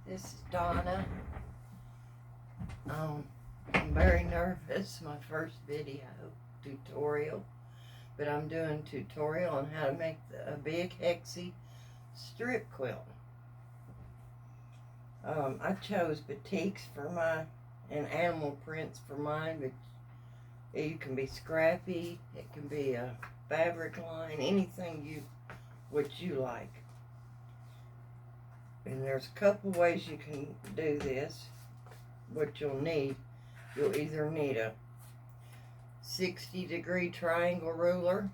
This is Donna. I'm very nervous. My first video tutorial, but I'm doing a tutorial on how to make a big hexy strip quilt. I chose batiks for mine and animal prints for mine, but it can be scrappy. It can be a fabric line, anything what you like. And there's a couple ways you can do this. What you'll either need a 60-degree triangle ruler,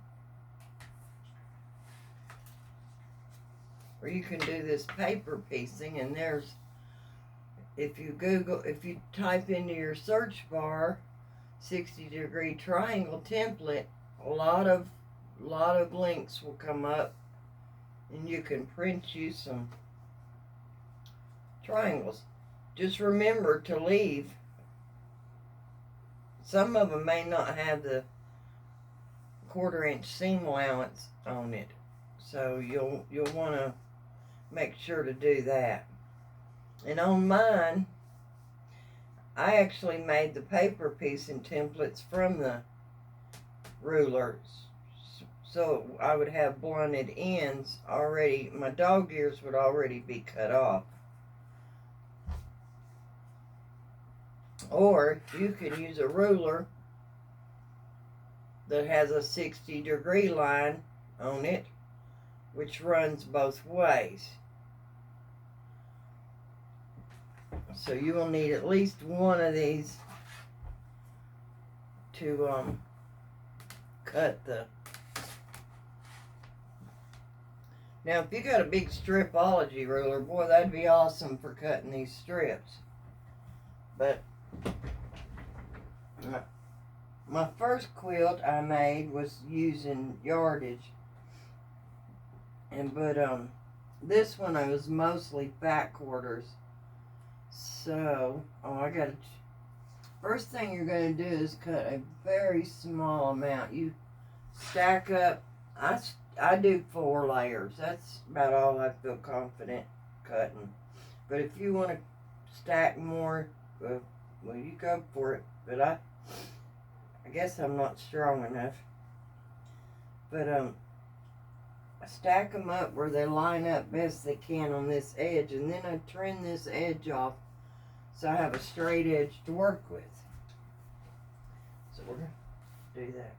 or you can do this paper piecing, and if you type into your search bar 60-degree triangle template, a lot of links will come up, and you can print you some triangles. Just remember to leave. Some of them may not have the 1/4-inch seam allowance on it, so you'll want to make sure to do that. And on mine, I actually made the paper piecing templates from the rulers, so I would have blunted ends already. My dog ears would already be cut off. Or you can use a ruler that has a 60-degree line on it, which runs both ways. So you will need at least one of these to cut the... Now, if you got a big stripology ruler, boy, that'd be awesome for cutting these strips. But my first quilt I made was using yardage, but this one I was mostly back quarters. So, first thing you're going to do is cut a very small amount. You stack up, I do 4 layers. That's about all I feel confident cutting. But if you want to stack more, well, you go for it. But I guess I'm not strong enough. But I stack them up where they line up best they can on this edge, and then I trim this edge off so I have a straight edge to work with. So we're going to do that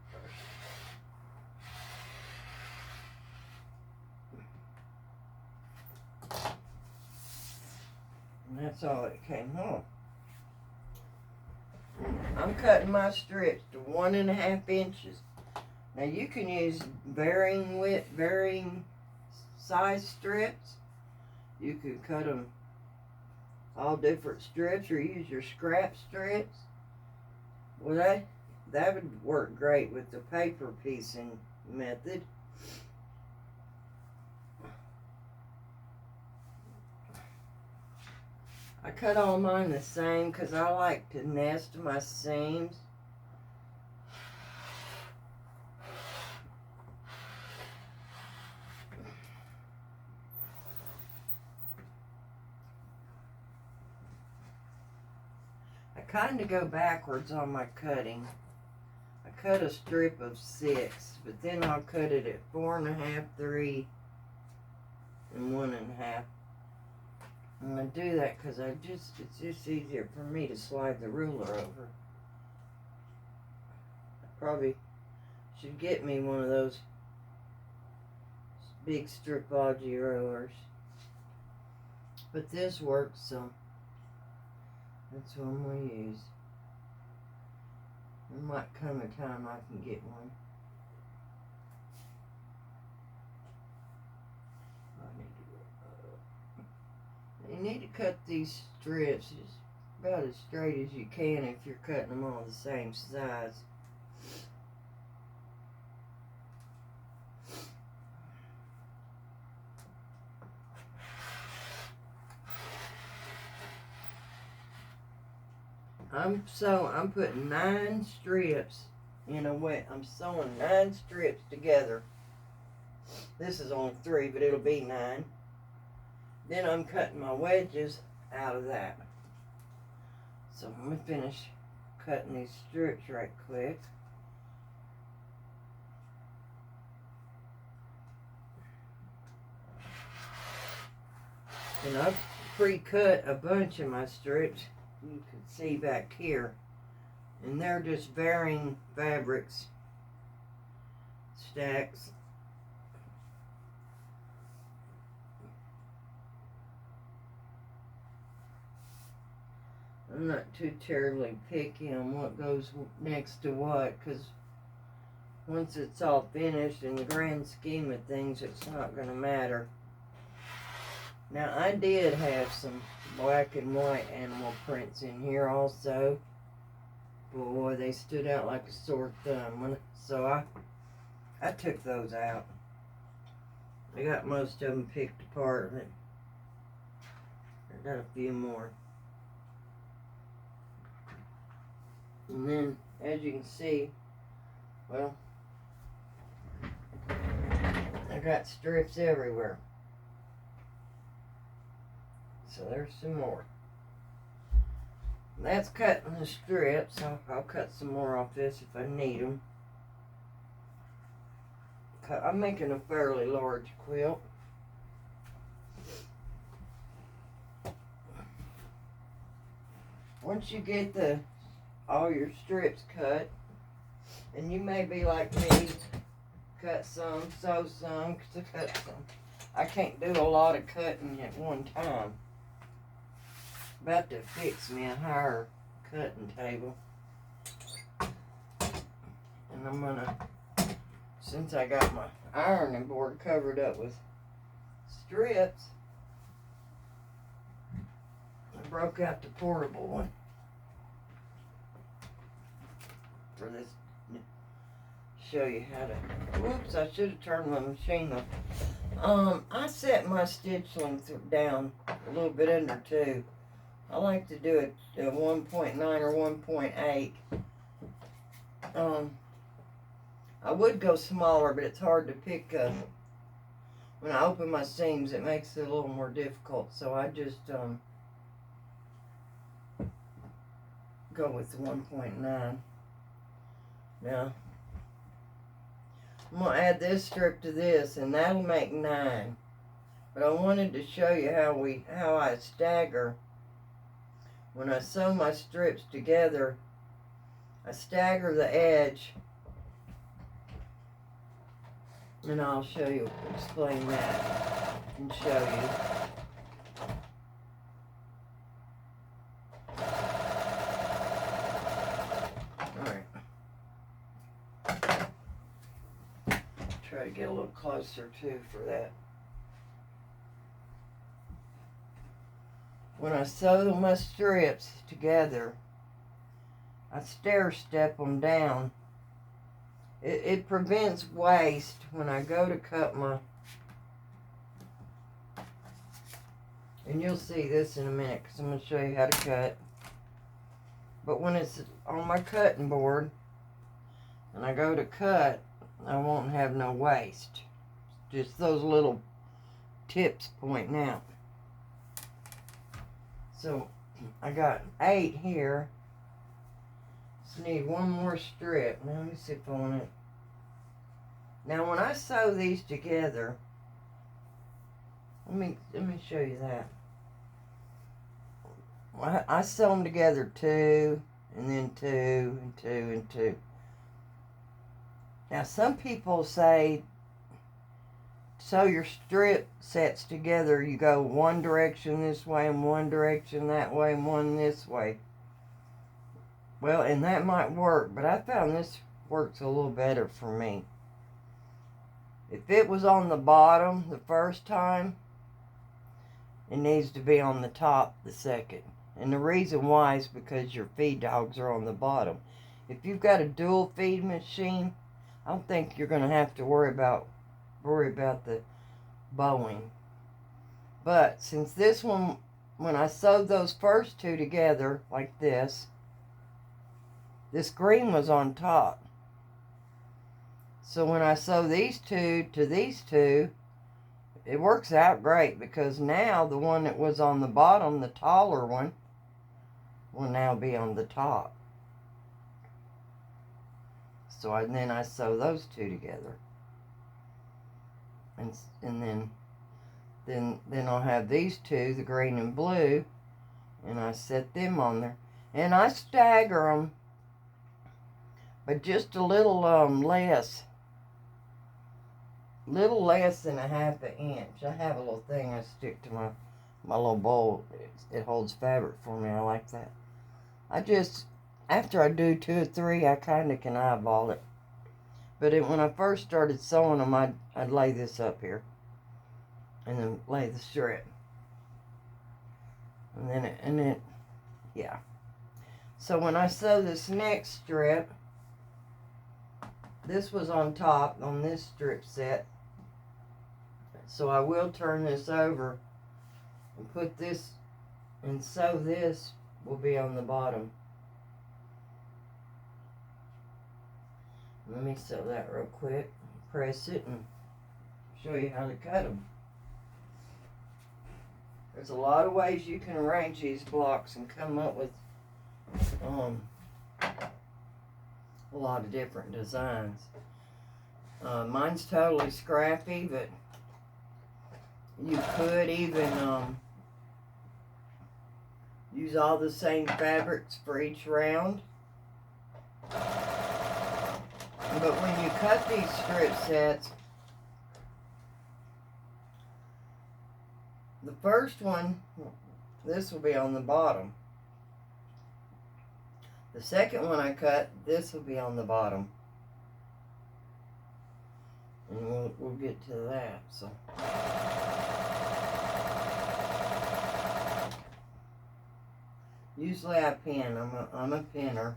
first. And that's all it came home. I'm cutting my strips to 1.5 inches. Now you can use varying width, varying size strips. You could cut them all different strips, or use your scrap strips. Well, that would work great with the paper piecing method. I cut all mine the same because I like to nest my seams. I kind of go backwards on my cutting. I cut a strip of 6, but then I'll cut it at 4.5, 3, and 1.5. I'm going to do that because it's just easier for me to slide the ruler over. I probably should get me one of those big stripology rulers. But this works, so that's what I'm going to use. There might come a time I can get one. You need to cut these strips about as straight as you can if you're cutting them all the same size. I'm putting 9 strips in a wet. I'm sewing 9 strips together. This is only 3, but it'll be 9. Then I'm cutting my wedges out of that. So I'm going to finish cutting these strips right quick. And I've pre-cut a bunch of my strips. You can see back here. And they're just varying fabrics, stacks. I'm not too terribly picky on what goes next to what, because once it's all finished, in the grand scheme of things, it's not going to matter. Now, I did have some black and white animal prints in here also. Boy, they stood out like a sore thumb. So I took those out. I got most of them picked apart. I got a few more. And then, as you can see, well, I got strips everywhere. So there's some more. That's cutting the strips. I'll cut some more off this if I need them. I'm making a fairly large quilt. Once you get all your strips cut, and you may be like me, cut some, sew some, cut some. I can't do a lot of cutting at one time. About to fix me a higher cutting table. And I'm gonna, since I got my ironing board covered up with strips, I broke out the portable one for this. Show you how to, whoops, I should have turned my machine off. I set my stitch length down a little bit under 2. I like to do it at 1.9 or 1.8. I would go smaller, but it's hard to pick up. When I open my seams, it makes it a little more difficult. So I just go with the 1.9. Now, I'm going to add this strip to this, and that'll make 9. But I wanted to show you how I stagger. When I sew my strips together, I stagger the edge, and I'll show you, explain that, and show you. Alright. Try to get a little closer too for that. When I sew my strips together, I stair step them down. It prevents waste when I go to cut my, and you'll see this in a minute because I'm going to show you how to cut. But when it's on my cutting board and I go to cut, I won't have no waste. Just those little tips pointing out. So I got 8 here. Just need one more strip. Now let me see if I want it. Now when I sew these together, let me show you that. I sew them together 2 and then 2 and 2 and 2. Now some people say sew your strip sets together, you go one direction this way and one direction that way and one this way. Well, and that might work, but I found this works a little better for me. If it was on the bottom the first time, it needs to be on the top the second. And the reason why is because your feed dogs are on the bottom. If you've got a dual feed machine, I don't think you're going to have to worry about the bowing. But since this one, when I sewed those first 2 together like this green was on top. So when I sew these 2 to these 2, it works out great because now the one that was on the bottom, the taller one, will now be on the top. So then I sew those two together. And then I'll have these two, the green and blue, and I set them on there. And I stagger them, but just a little less than a half an inch. I have a little thing I stick to my little bowl. It holds fabric for me. I like that. After I do 2 or 3, I kind of can eyeball it. But when I first started sewing them, I'd lay this up here. And then lay the strip. And then, yeah. So when I sew this next strip, this was on top on this strip set. So I will turn this over and put this, and sew this will be on the bottom. Let me sew that real quick. Press it and show you how to cut them. There's a lot of ways you can arrange these blocks and come up with a lot of different designs. Mine's totally scrappy, but you could even use all the same fabrics for each round. But when you cut these strip sets, the first one, this will be on the bottom. The second one I cut, this will be on the bottom. And we'll get to that. So usually I pin. I'm a pinner.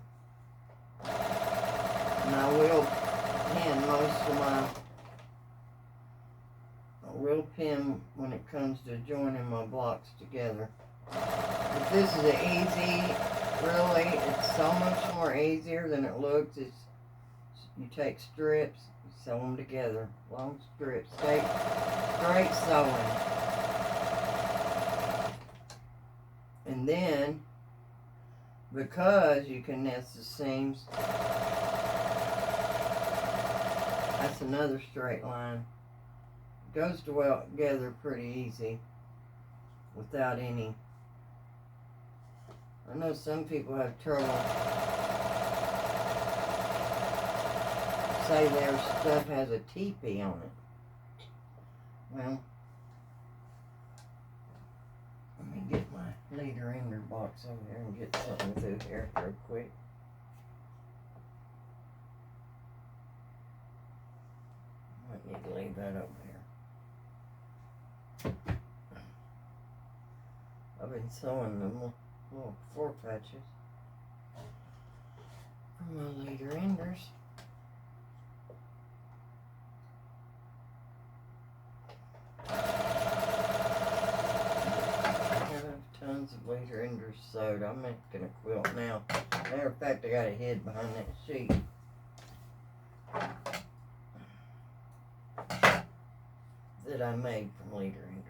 And I will pin most of my, I will pin when it comes to joining my blocks together. But this is really, it's so much more easier than it looks. You take strips, you sew them together, long strips, straight sewing. And then, because you can nest the seams, that's another straight line. It goes together pretty easy without any. I know some people have trouble. Say their stuff has a teepee on it. Well, let me get my leader ender box over here and get something through here real quick. I need to leave that over here. I've been sewing them little 4 patches for my leader enders. I have tons of leader enders sewed. I'm making a quilt now. Matter of fact, I got it hid behind that sheet. That I made from leader enders.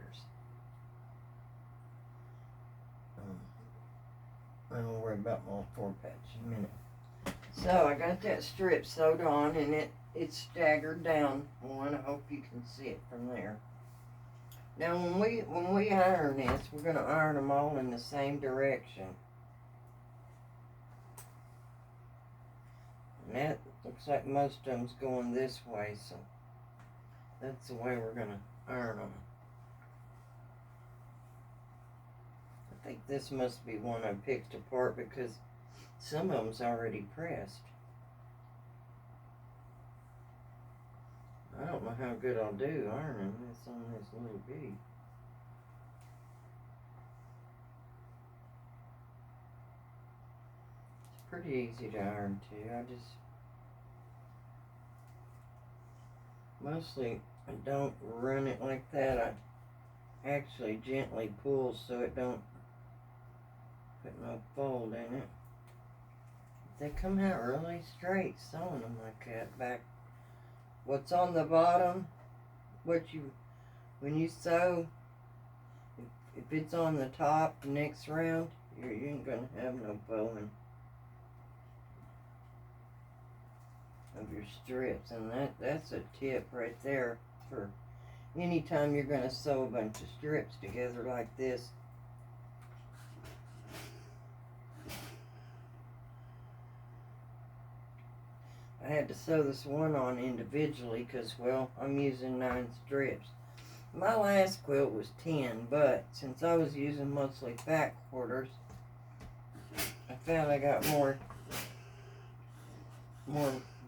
I'll worry about my 4 patch in a minute. So I got that strip sewed on, and it's staggered down one. I hope you can see it from there. Now when we iron this, we're going to iron them all in the same direction. And that looks like most of them's going this way, so that's the way we're going to iron them. I think this must be one I picked apart because some of them's already pressed. I don't know how good I'll do ironing this on this little bitty. It's pretty easy to iron too. Mostly I don't run it like that. I actually gently pull so it don't put no fold in it. They come out really straight sewing them like that back. What's on the bottom, what you when you sew, if it's on the top the next round, you ain't gonna have no bowing of your strips. And that's a tip right there for anytime you're gonna sew a bunch of strips together like this. I had to sew this one on individually because, well, I'm using 9 strips. My last quilt was 10, but since I was using mostly back quarters, I found I got more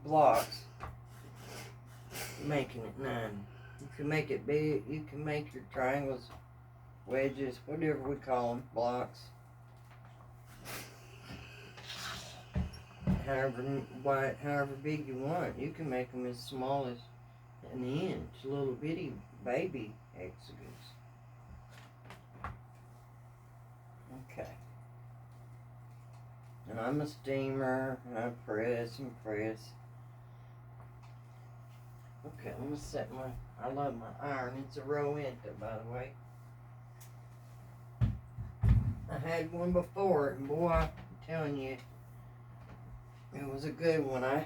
blocks, making it 9. You can make it big, you can make your triangles, wedges, whatever we call them, blocks. However wide, however big you want. You can make them as small as an inch, little bitty baby hexagons. Okay. And I'm a steamer, and I press and press. Okay, I'm gonna set I love my iron. It's a Rowenta, by the way. I had one before, and boy, I'm telling you, it was a good one. I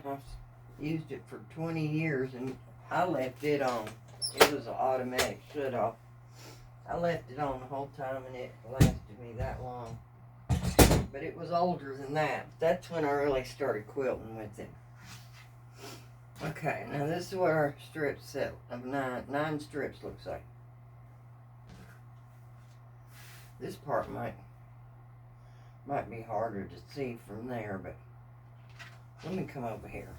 used it for 20 years, and I left it on. It was an automatic shut-off. I left it on the whole time, and it lasted me that long. But it was older than that. That's when I really started quilting with it. Okay, now this is what our strip set of 9 strips looks like. This part might be harder to see from there, but let me come over here.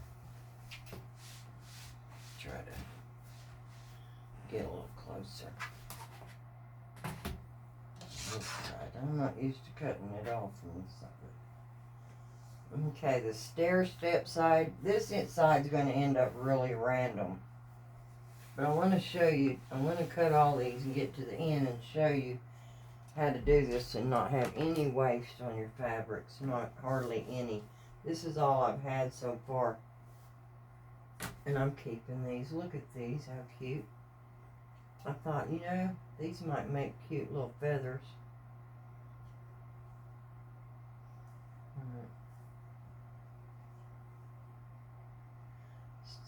Try to get a little closer. This side. I'm not used to cutting it off from this side. Okay, the stair step side. This side is going to end up really random. But I want to show you, I'm going to cut all these and get to the end and show you how to do this and not have any waste on your fabrics. Not hardly any. This is all I've had so far. And I'm keeping these. Look at these, how cute. I thought, you know, these might make cute little feathers.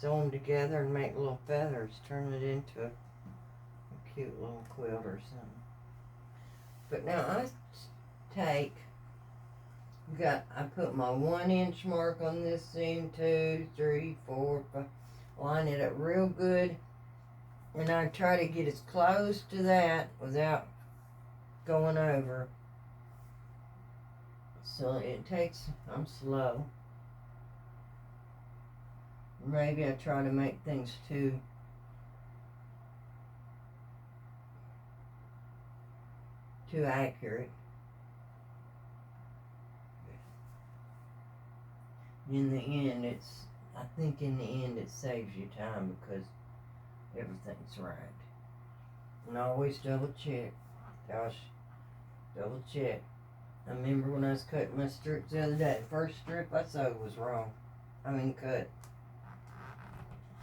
Sew them together and make little feathers. Turn it into a cute little quilt or something. But now I put my 1 inch mark on this seam, 2, 3, 4, 5. Line it up real good. And I try to get as close to that without going over. So it takes, I'm slow. Maybe I try to make things too accurate. In the end, I think in the end it saves you time because everything's right. And always double check. Gosh, double check. I remember when I was cutting my strips the other day, the first strip I sewed was wrong. Cut.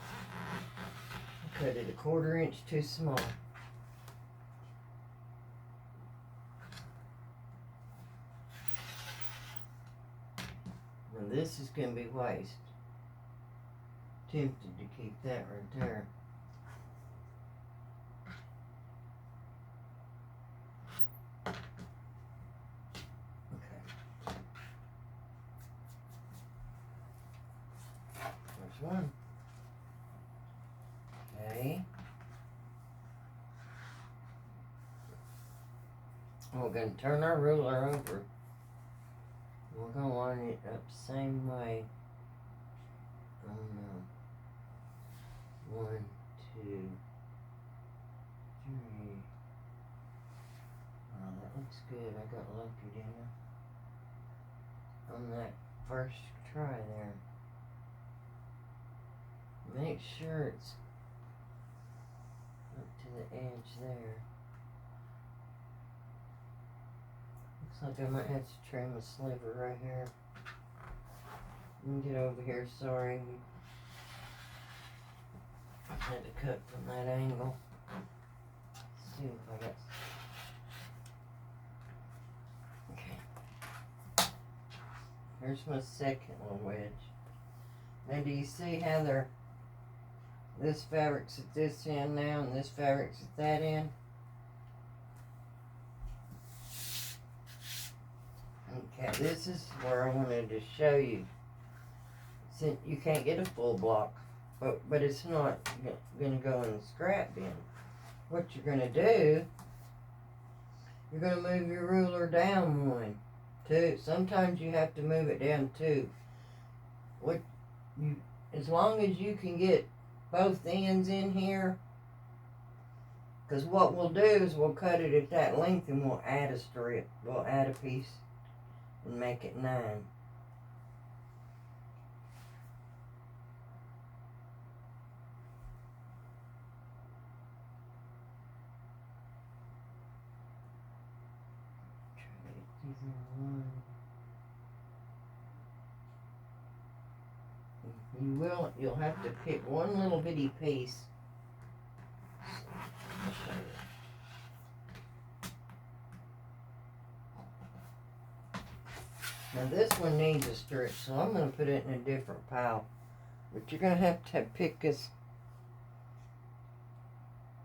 I cut it a 1/4 inch too small. Now this is going to be waste. Tempted to keep that right there. Okay. There's one. Okay. We're going to turn our ruler over. We're going to line it up the same way. 1, 2, 3. Oh, that looks good. I got lucky, didn't I? On that first try there. Make sure it's up to the edge there. Looks like I might have to trim a sliver right here. Let me get over here, sorry. I had to cut from that angle. see if I got. Okay. Here's my second little wedge. Now do you see how they're, this fabric's at this end now and this fabric's at that end? Okay, this is where I wanted to show you. Since you can't get a full block, but it's not going to go in the scrap bin. What you're going to do, you're going to move your ruler down 1, 2. Sometimes you have to move it down 2. As long as you can get both ends in here, because what we'll do is we'll cut it at that length and we'll add a strip. We'll add a piece and make it 9. You'll have to pick one little bitty piece. Now this one needs a strip, so I'm going to put it in a different pile. But you're going to have pick this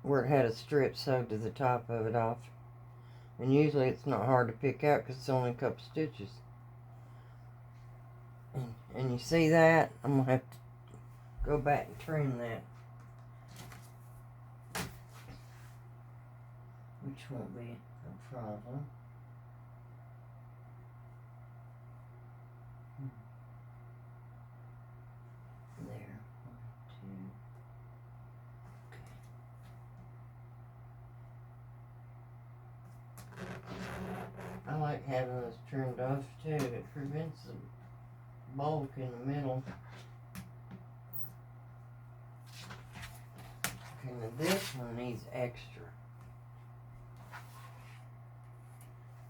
where it had a strip sewed to the top of it off. And usually it's not hard to pick out because it's only a couple stitches. And you see that? I'm going to have to go back and trim that. Which won't be a problem. There. 1, 2. Okay. I like having this trimmed off too. It prevents the bulk in the middle. Okay, now this one needs extra.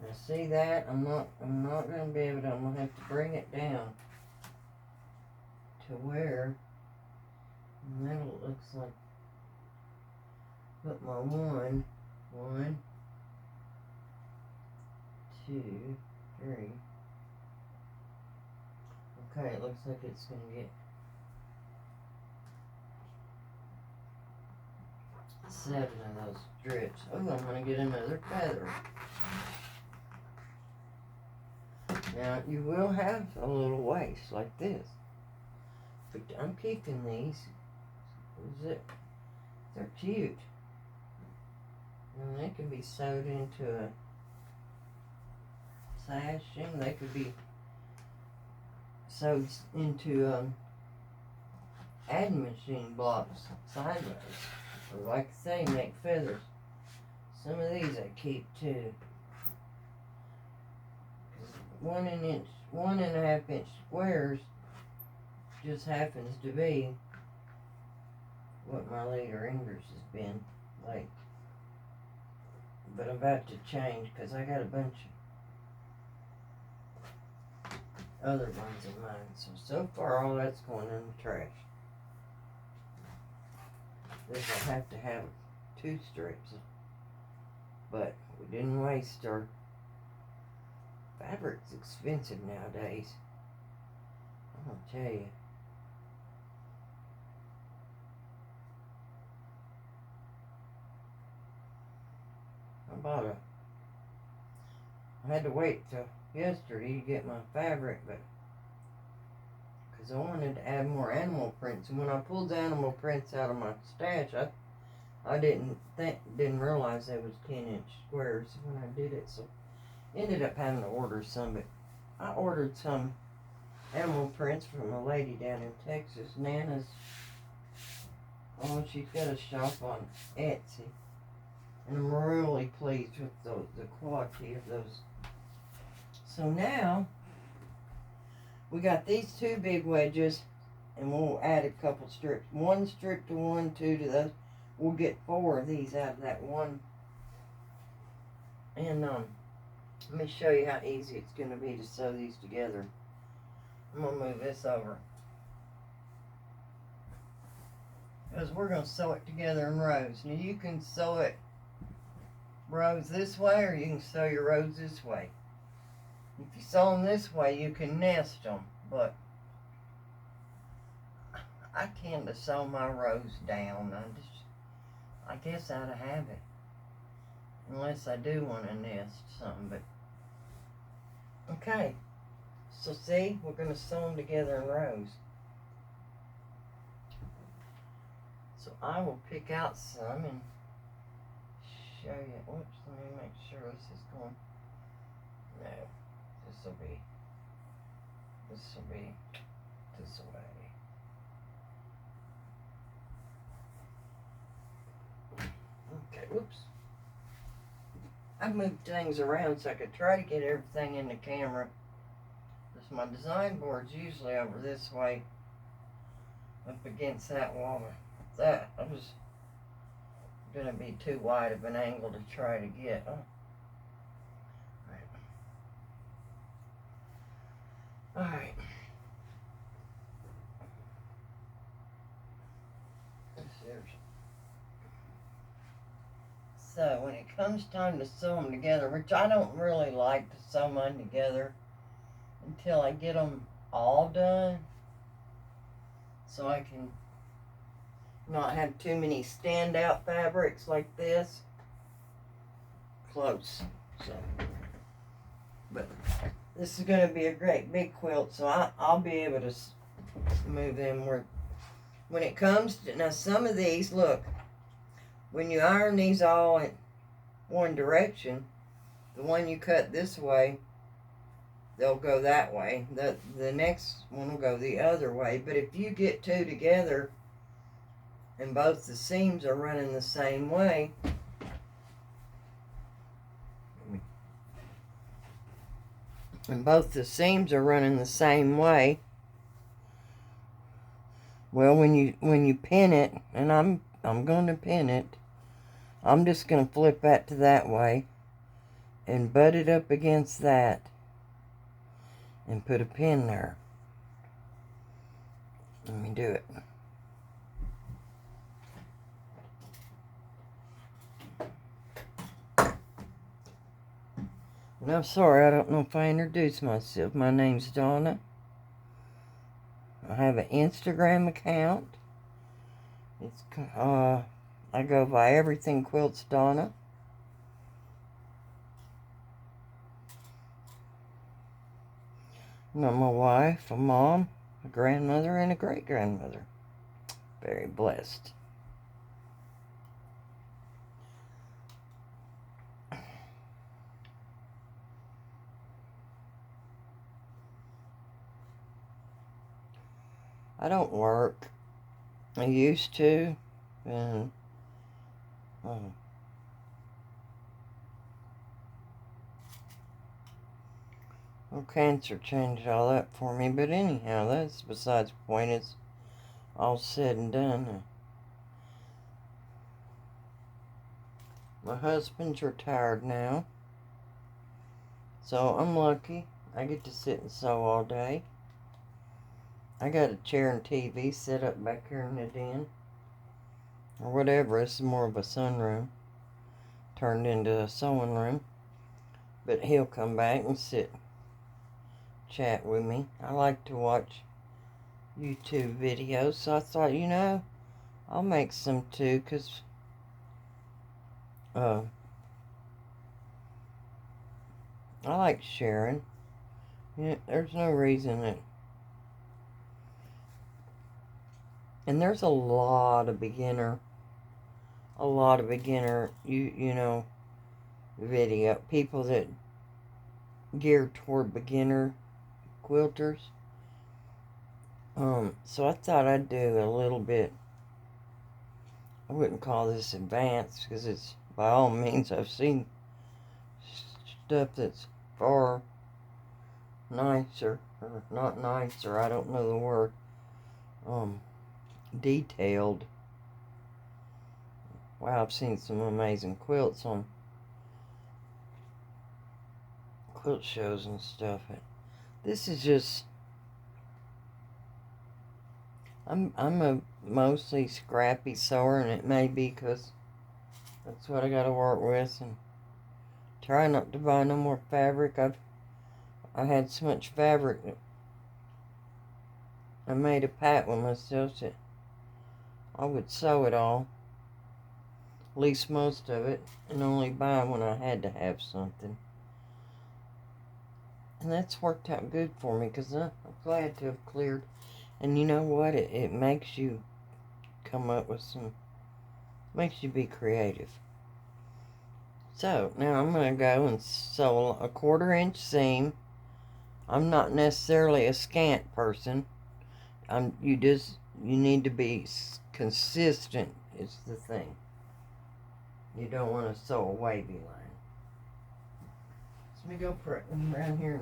Now see that? I'm not gonna be able to, I'm gonna have to bring it down to where, and that looks like, put my 1, 2, 3. Okay, it looks like it's gonna get 7 of those strips. Oh, I'm gonna get another feather. Now, you will have a little waist like this. But I'm keeping these. They're cute. And they can be sewed into a sashing. They could be sewed into adding machine blocks sideways. Or like I say, make feathers. Some of these I keep too. 1.5 inch squares just happens to be what my later English has been like. But I'm about to change because I got a bunch of other ones in mind. So far all that's going in the trash. This will have to have 2 strips. But we didn't waste our fabric's expensive nowadays. I'm gonna tell you. I had to wait till yesterday to get my fabric, but because I wanted to add more animal prints. And when I pulled the animal prints out of my stash, I didn't realize they was 10-inch squares when I did it. So ended up having to order some, but I ordered some animal prints from a lady down in Texas, Nana's. Oh, she's got a shop on Etsy, and I'm really pleased with the quality of those. So now we got these 2 big wedges, and we'll add a couple strips. 1 strip to 1, 2 to those. We'll get 4 of these out of that one. And let me show you how easy it's going to be to sew these together. I'm going to move this over, because we're going to sew it together in rows. Now you can sew it rows this way, or you can sew your rows this way. If you sew them this way, you can nest them, but I tend to sew my rows down. I guess out of habit. Unless I do want to nest something, but okay. So see, we're going to sew them together in rows. So I will pick out some and show you. Whoops, let me make sure this is going. No, this will be this way. Okay, whoops. I moved things around so I could try to get everything in the camera. Because my design board's usually over this way, up against that wall. That was going to be too wide of an angle to try to get. Oh. All right. So when it comes time to sew them together, which I don't really like to sew mine together until I get them all done, so I can not have too many standout fabrics like this. Close. So, but this is going to be a great big quilt, so I'll be able to move them where. When it comes to, now some of these, look, when you iron these all in one direction, the one you cut this way, they'll go that way. The next one will go the other way. But if you get two together and both the seams are running the same way, well, when you pin it, and I'm going to pin it, I'm just going to flip that to that way and butt it up against that and put a pin there. Let me do it. And I'm sorry, I don't know if I introduced myself. My name's Donna. I have an Instagram account. It's I go by Everything Quilts Donna. And I'm a wife, a mom, a grandmother, and a great-grandmother. Very blessed. I don't work. I used to, and well, cancer changed all that for me. But anyhow, that's besides the point. It's all said and done. My husband's retired now, so I'm lucky. I get to sit and sew all day. I got a chair and TV set up back here in the den. Or whatever, this is more of a sunroom. Turned into a sewing room. But he'll come back and chat with me. I like to watch YouTube videos, so I thought, I'll make some too, because I like sharing. There's no reason that. And there's a lot of beginner, video, people that gear toward beginner quilters. So I thought I'd do a little bit. I wouldn't call this advanced, because it's, by all means, I've seen stuff that's far nicer, or not nicer, I don't know the word, detailed. Wow, I've seen some amazing quilts on quilt shows and stuff. This is just, I'm a mostly scrappy sewer, and it may be because that's what I got to work with, and try not to buy no more fabric. I had so much fabric that I made a pact with myself that I would sew it all, at least most of it, and only buy when I had to have something. And that's worked out good for me, because I'm glad to have cleared. And you know what? It makes you come up with makes you be creative. So, now I'm going to go and sew a 1/4 inch seam. I'm not necessarily a scant person. You need to be consistent, is the thing. You don't want to sew a wavy line. So let me go around here.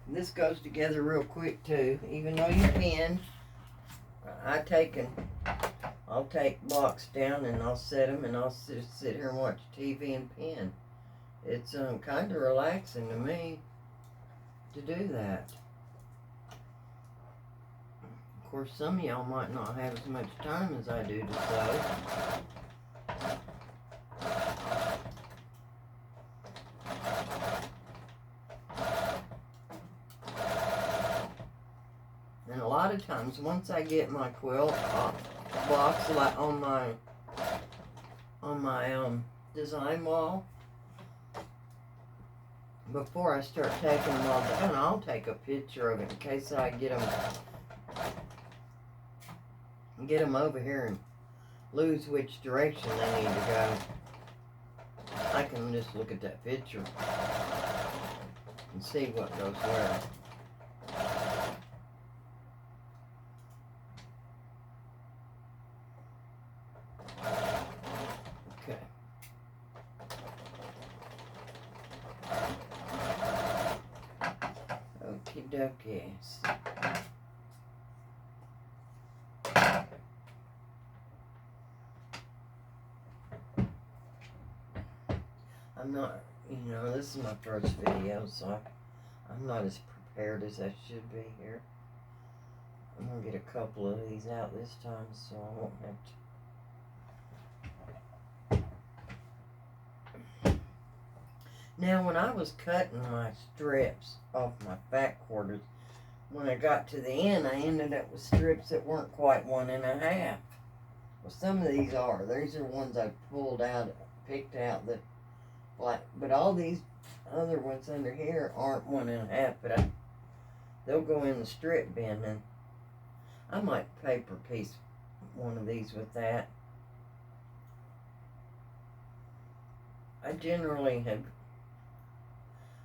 And this goes together real quick too. Even though you pin, I'll take blocks down and I'll set them, and I'll sit here and watch TV and pin. It's kind of relaxing to me to do that. Of course, some of y'all might not have as much time as I do to sew. And a lot of times, once I get my quilt blocks like on my design wall, before I start taking them all down, I'll take a picture of it in case I get them over here and lose which direction they need to go. I can just look at that picture and see what goes where. Okay. Okie dokies. I'm not, this is my first video, so I'm not as prepared as I should be here. I'm going to get a couple of these out this time, so I won't have to. Now, when I was cutting my strips off my back quarters, when I got to the end, I ended up with strips that weren't quite 1.5. Well, some of these are. These are ones I picked out that black, but all these other ones under here aren't 1.5, but they'll go in the strip bin, and I might paper piece one of these with that. I generally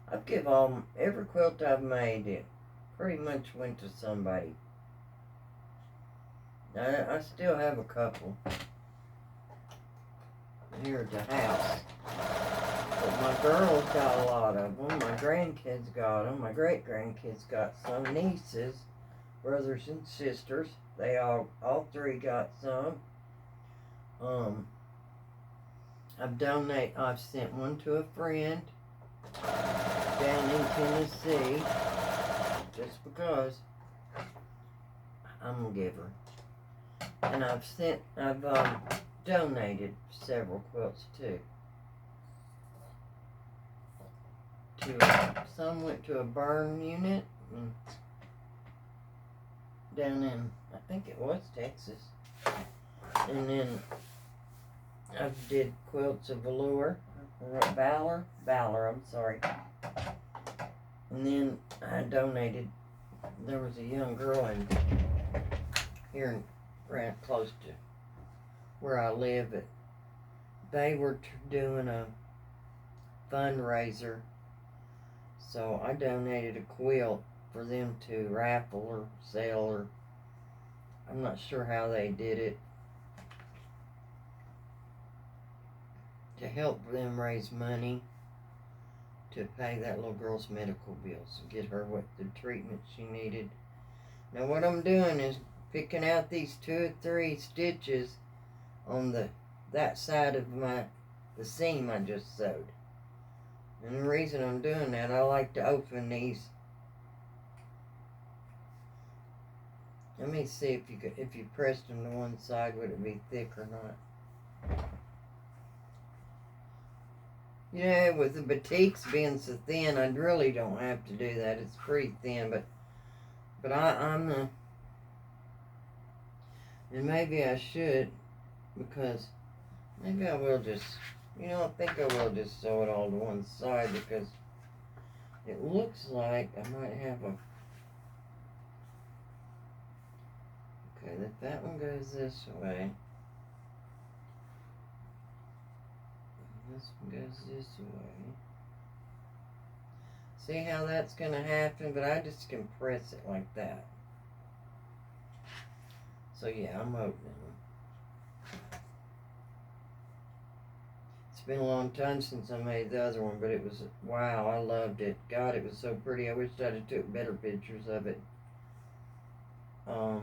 I've given every quilt I've made, it pretty much went to somebody. I still have a couple here at the house. But my girls got a lot of them. My grandkids got them. My great-grandkids got some. Nieces, brothers and sisters, they all three got some. I've sent one to a friend down in Tennessee, just because I'm a giver. And I've donated several quilts too. Some went to a burn unit down in, I think it was Texas. And then I did quilts of Valor, I'm sorry. And then I donated, there was a young girl here right close to where I live. They were doing a fundraiser, so I donated a quilt for them to raffle or sell, or I'm not sure how they did it, to help them raise money to pay that little girl's medical bills and get her what the treatment she needed. Now what I'm doing is picking out these 2 or 3 stitches on that side of the seam I just sewed. And the reason I'm doing that, I like to open these. Let me see if you pressed them to one side, would it be thick or not? You know, with the batiks being so thin, I really don't have to do that. It's pretty thin, but I'm the, and maybe I should, because maybe I will just, you know, I think I will just sew it all to one side, because it looks like I might have a, okay, that one goes this way. This one goes this way. See how that's going to happen? But I just compress it like that. So yeah, I'm opening them. It's been a long time since I made the other one, but it was, wow, I loved it. God, it was so pretty. I wish I'd have took better pictures of it. I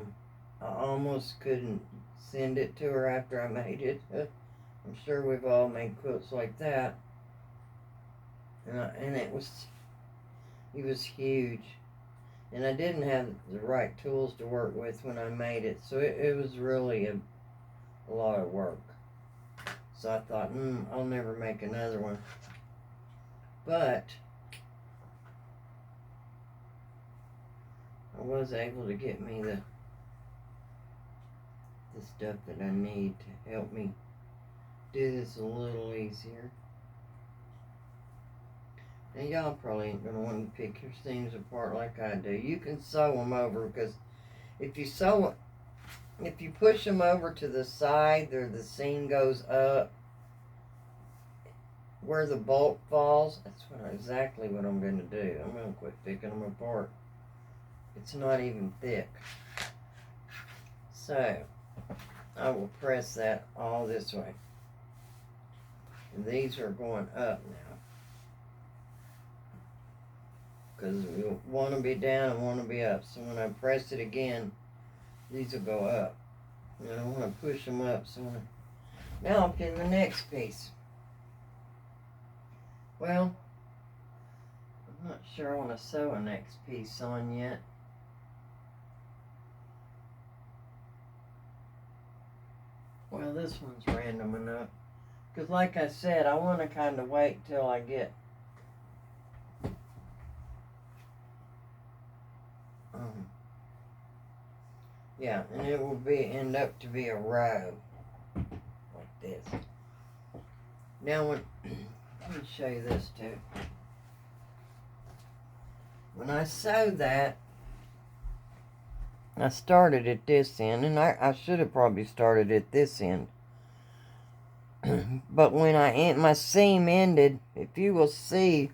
almost couldn't send it to her after I made it. I'm sure we've all made quilts like that. And it was huge. And I didn't have the right tools to work with when I made it. So it was really a lot of work. So I thought, I'll never make another one. But I was able to get me the stuff that I need to help me do this a little easier. Now y'all probably ain't going to want to pick your seams apart like I do. You can sew them over, because if you push them over to the side, the seam goes up where the bolt falls. That's exactly what I'm going to do. I'm going to quit picking them apart. It's not even thick. So I will press that all this way. And these are going up now, because we want to be down and want to be up. So when I press it again, these will go up. And I want to push them up. So now I'll pin the next piece. Well, I'm not sure I want to sew a next piece on yet. Well, this one's random enough. Because like I said, I want to kind of wait till I get yeah, and it will end up to be a row like this. Now let me show you this too. When I sewed that, I started at this end, and I should have probably started at this end. But when my seam ended, if you will see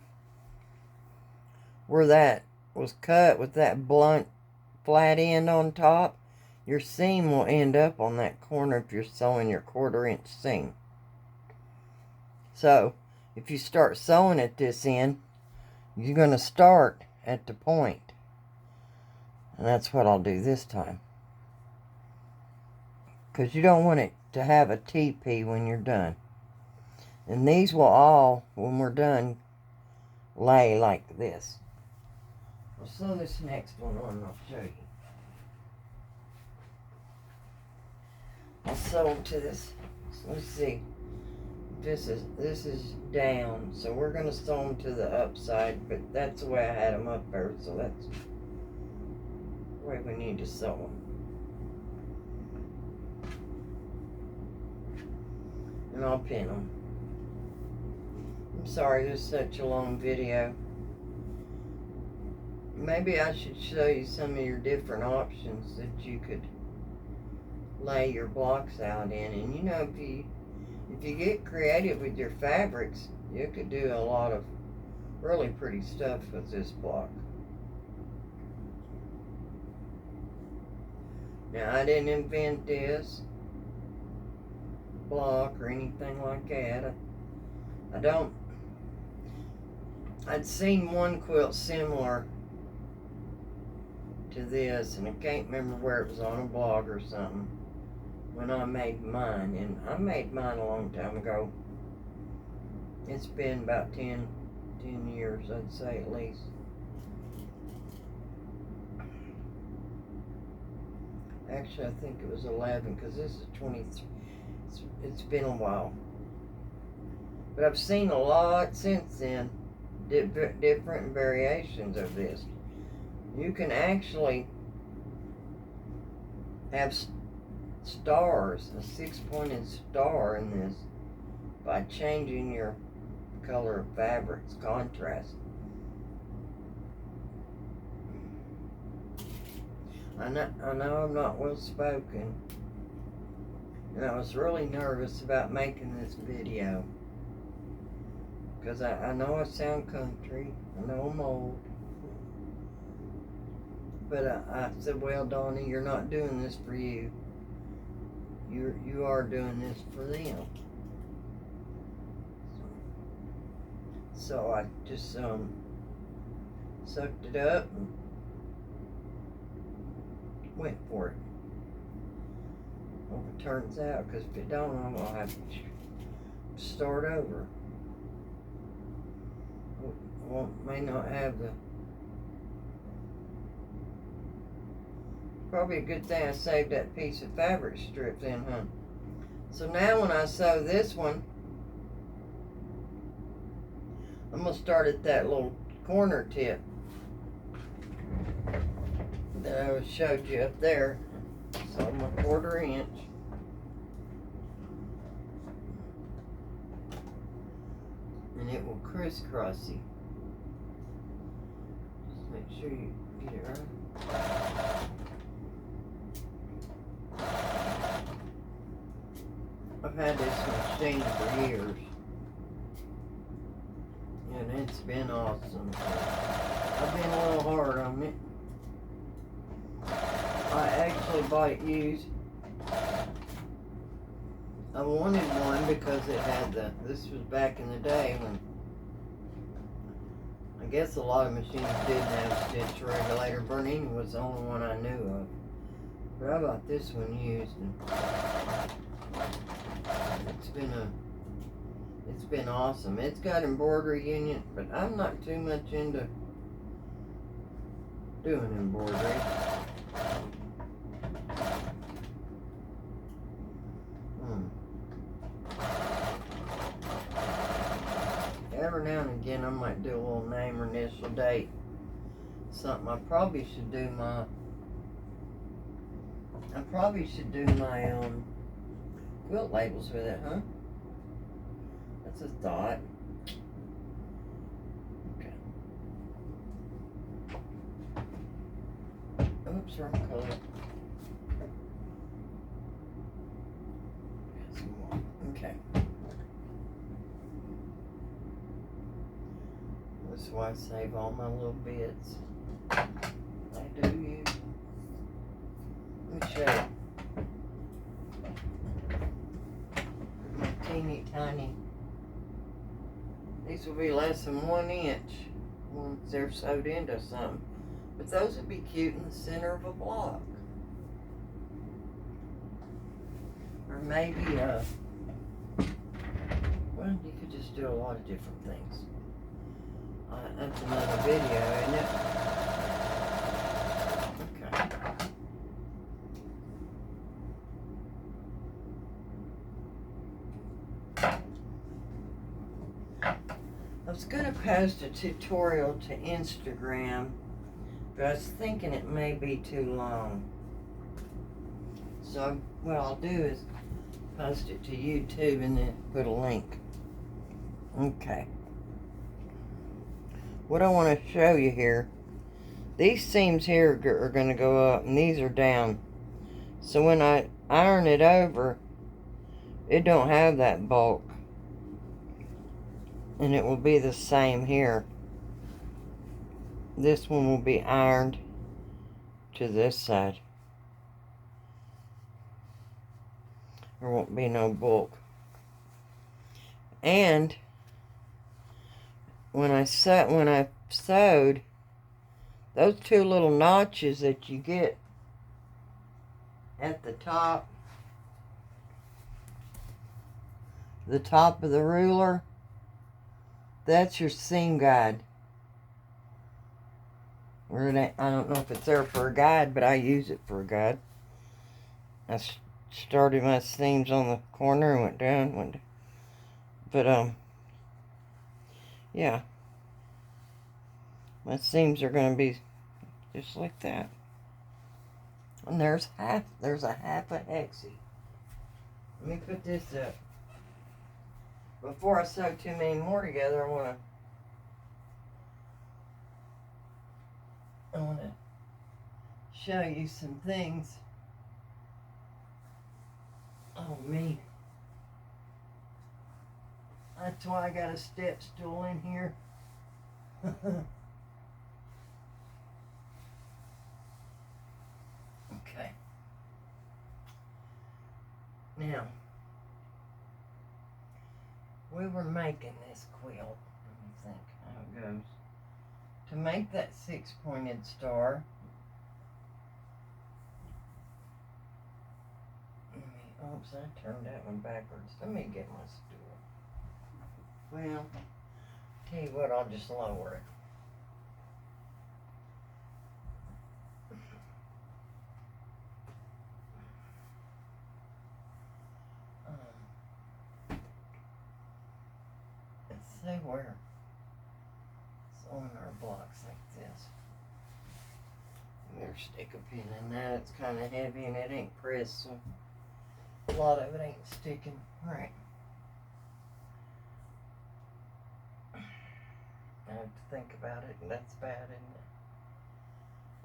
where that was cut with that blunt flat end on top, your seam will end up on that corner if you're sewing your 1/4 inch seam. So if you start sewing at this end, you're going to start at the point. And that's what I'll do this time. Because you don't want it to have a TP when you're done. And these will all, when we're done, lay like this. I'll sew this next one on and I'll show you. I'll sew to this. So let's see. This is down. So we're going to sew them to the upside. But that's the way I had them up there. So that's the way we need to sew them. And I'll pin them. I'm sorry this is such a long video. Maybe I should show you some of your different options that you could lay your blocks out in. And you know, if you get creative with your fabrics, you could do a lot of really pretty stuff with this block. Now, I didn't invent this block or anything like that. I'd seen one quilt similar to this, and I can't remember where it was, on a blog or something, when I made mine. And I made mine a long time ago. It's been about 10 years, I'd say, at least. Actually, I think it was 11, because this is 23. It's been a while. But I've seen a lot since then, different variations of this. You can actually have stars, a 6-pointed star in this, by changing your color of fabrics, contrast. I know I'm not well spoken, and I was really nervous about making this video, because I know I sound country, I know I'm old, but I said, well, Donnie, you're not doing this for you. You are doing this for them. So I just sucked it up and went for it. Hope it turns out, because if it don't, I'm going to have to start over. May not have the... Probably a good thing I saved that piece of fabric strip then, huh? So now when I sew this one, I'm going to start at that little corner tip that I showed you up there. So I'm a 1/4 inch. And it will crisscross you. Just make sure you get it right. I've had this machine for years, and it's been awesome. I've been a little hard on it. I actually bought it used. I wanted one because it had this was back in the day when, I guess a lot of machines didn't have a stitch regulator. Bernini was the only one I knew of. But I bought this one used, and it's been awesome. It's got embroidery in it, but I'm not too much into doing embroidery. Every now and again I might do a little name or initial date. Something. I probably should do my quilt labels with it, huh? That's a thought. Okay. Oops, wrong color. Some more. Okay. This is why I save all my little bits. I do use. Let me show you. My teeny tiny. These will be less than 1 inch once they're sewed into something. But those would be cute in the center of a block. Or maybe, well, you could just do a lot of different things. That's another video, isn't it? Okay. I was going to post a tutorial to Instagram, but I was thinking it may be too long. So what I'll do is post it to YouTube and then put a link. Okay. What I want to show you here, these seams here are going to go up and these are down. So when I iron it over, it don't have that bulk. And it will be the same here. This one will be ironed to this side. There won't be no bulk. And when I sewed, those 2 little notches that you get at the top of the ruler, that's your seam guide. Or I don't know if it's there for a guide, but I use it for a guide. I started my seams on the corner and went down. But Yeah. My seams are going to be just like that. And there's a half a hexie. Let me put this up. Before I sew too many more together, I want to show you some things. Oh, me. That's why I got a step stool in here. Okay. Now, we were making this quilt. Let me think how it goes. To make that 6-pointed star, oops, I turned that one backwards. Let me get my stool. Well, tell you what, I'll just lower it. Let's see where it's on our blocks like this. There's stick a pin in that. It's kind of heavy and it ain't pressed, so a lot of it ain't sticking. All right. I have to think about it, and that's bad, isn't it?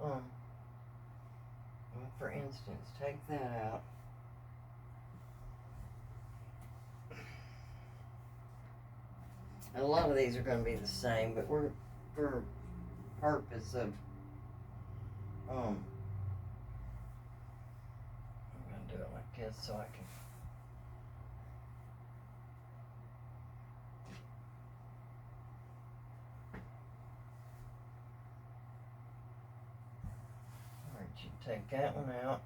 Well, for instance, take that out. And a lot of these are going to be the same, but we're for purpose of I'm going to do it like this so I can. Alright, you take that one out.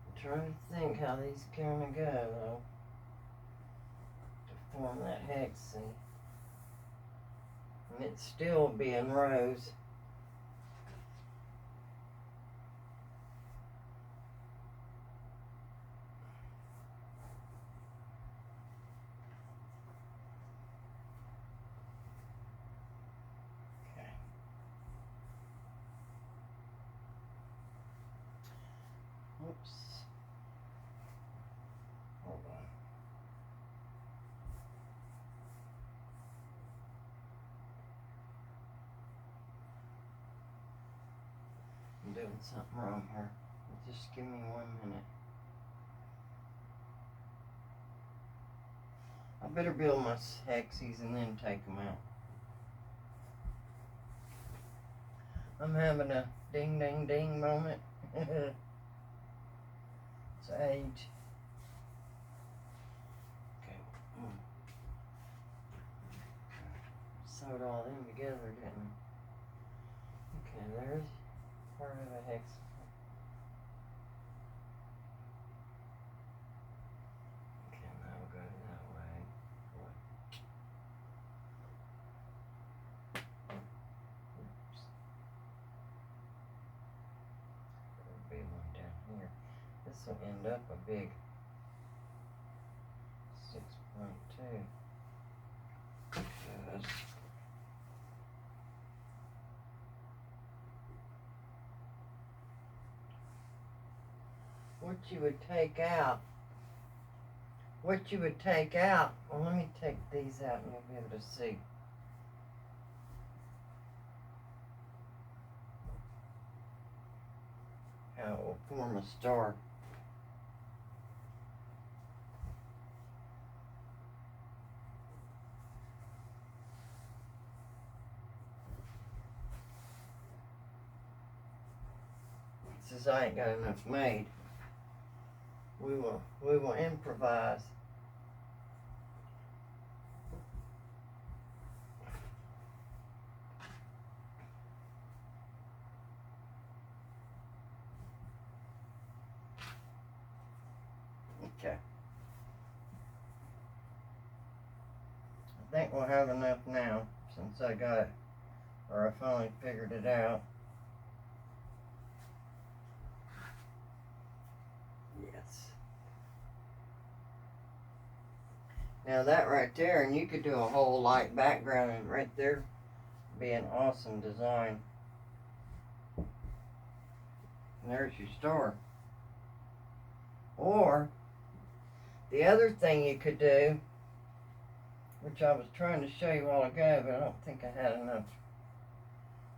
I'm trying to think how these are going to go, though, to form that hex, see? And it's still be in rows. Oops. Hold on. I'm doing something wrong here. Just give me 1 minute. I better build my hexies and then take them out. I'm having a ding ding ding moment. It's age. Okay. Sewed all them together, didn't I? Okay, there's part of a hex. Okay, now we'll go that way. Oops. There'll be one down here. This will end up a big 6.2. What you would take out, well, let me take these out and you'll be able to see. How it will form a star. Since I ain't got enough made, we will improvise. Okay. I think we'll have enough now since I got it, or I finally figured it out. Yes. Now that right there, and you could do a whole light background, and right there be an awesome design. And there's your store. Or the other thing you could do, which I was trying to show you a while ago, but I don't think I had enough.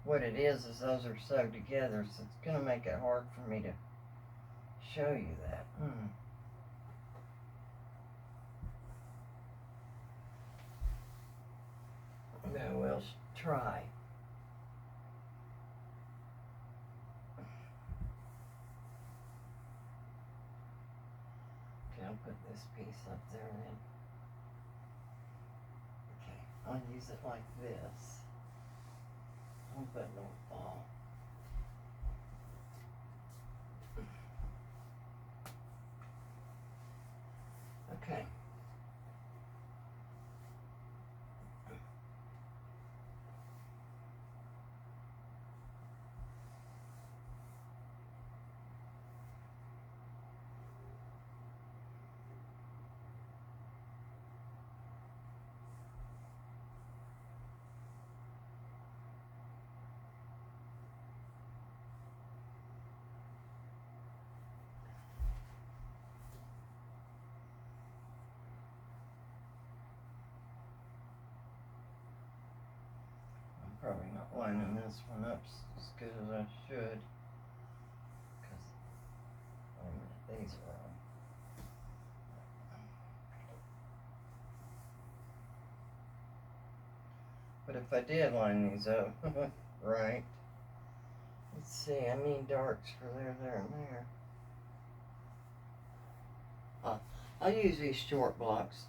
What it is those are sewed together, so it's going to make it hard for me to show you that. No, we'll try. Okay, I'll put this piece up there then. Okay, I'll use it like this. I'll put it on fall. Okay. Probably not lining this one up as good as I should, because these are wrong. But if I did line these up right, let's see, I need darks for there, and there. I'll use these short blocks.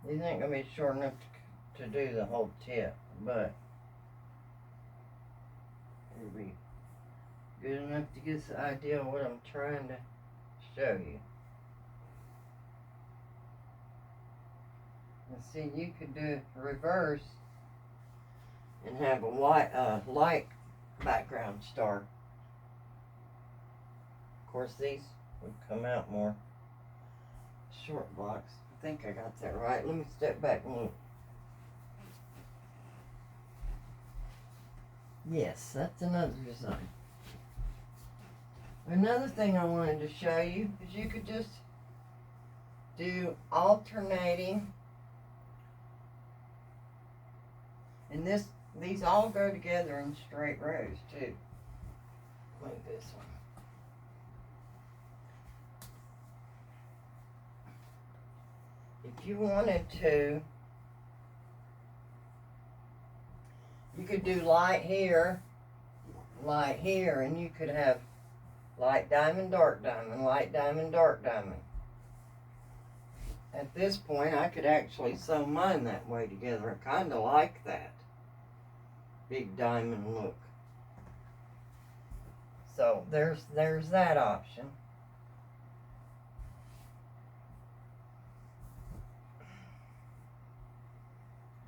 These ain't gonna be short enough to do the whole tip, but it'll be good enough to get the idea of what I'm trying to show you. And see, you could do reverse and have a light background star. Of course, these would come out more short blocks. I think I got that right. Let me step back and look. Yes, that's another design. Another thing I wanted to show you is you could just do alternating, and these all go together in straight rows too, like this one. If you wanted to, you could do light here, and you could have light diamond, dark diamond, light diamond, dark diamond. At this point, I could actually sew mine that way together. I kind of like that big diamond look. So there's that option.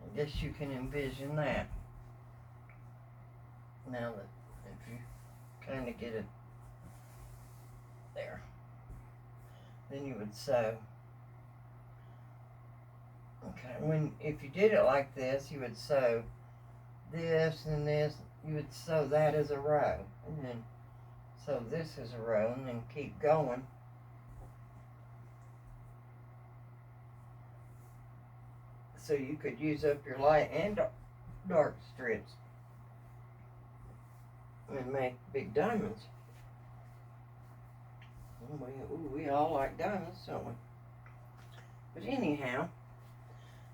I guess you can envision that. Now that if you kind of get it there, then you would sew. Okay, if you did it like this, you would sew this and this. You would sew that as a row, and then sew this as a row, and then keep going. So you could use up your light and dark strips and make big diamonds. We all like diamonds, don't we? But anyhow,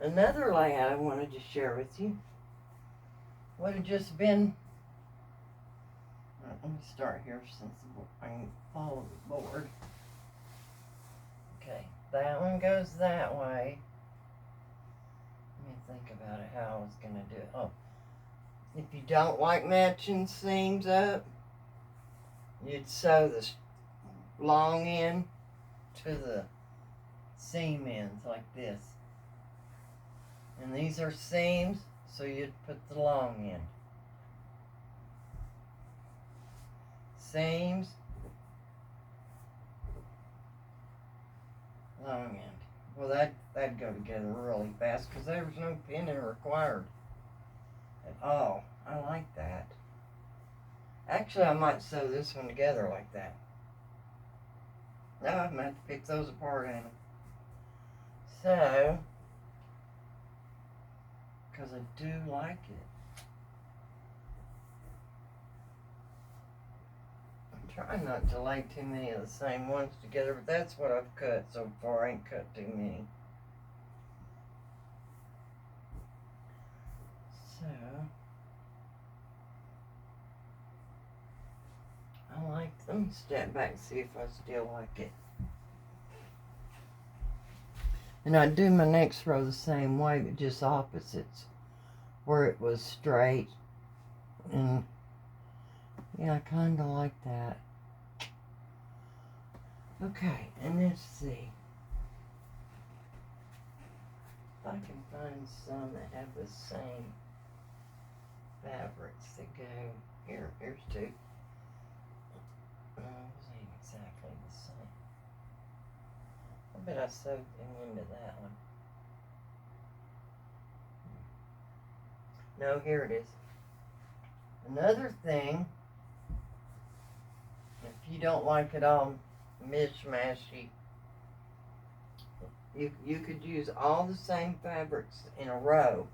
another layout I wanted to share with you would have just been, let me start here since I can follow the board. Okay, that one goes that way. Let me think about it, how I was going to do it. Oh, if you don't like matching seams up, you'd sew the long end to the seam ends like this. And these are seams, so you'd put the long end. Seams, long end. Well, that'd go together really fast because there was no pinning required at all. I like that. Actually, I might sew this one together like that. Now I'm going to have to pick those apart, Anna. So, because I do like it. I'm trying not to lay too many of the same ones together, but that's what I've cut so far. I ain't cut too many. So, I like, let me step back and see if I still like it. And I do my next row the same way, but just opposites. Where it was straight. And yeah, I kind of like that. Okay, and let's see. If I can find some that have the same fabrics that go. Here's two. Those ain't exactly the same. I bet I sewed them into that one. No, here it is. Another thing, if you don't like it all mishmashy, you could use all the same fabrics in a row.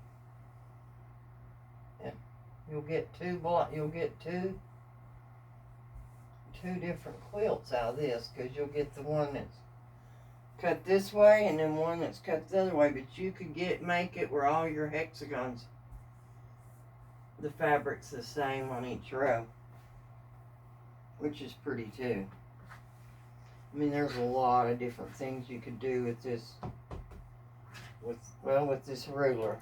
And you'll get two different quilts out of this, because you'll get the one that's cut this way and then one that's cut the other way, but you could make it where all your hexagons, the fabric's the same on each row, which is pretty too. I mean, there's a lot of different things you could do with this, with this ruler.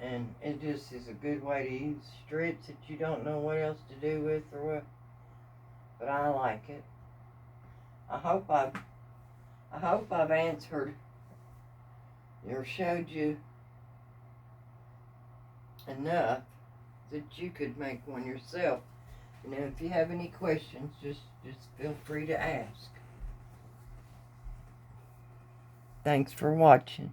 And it just is a good way to use strips that you don't know what else to do with or what. But I like it. I hope I've answered or showed you enough that you could make one yourself. And if you have any questions, just feel free to ask. Thanks for watching.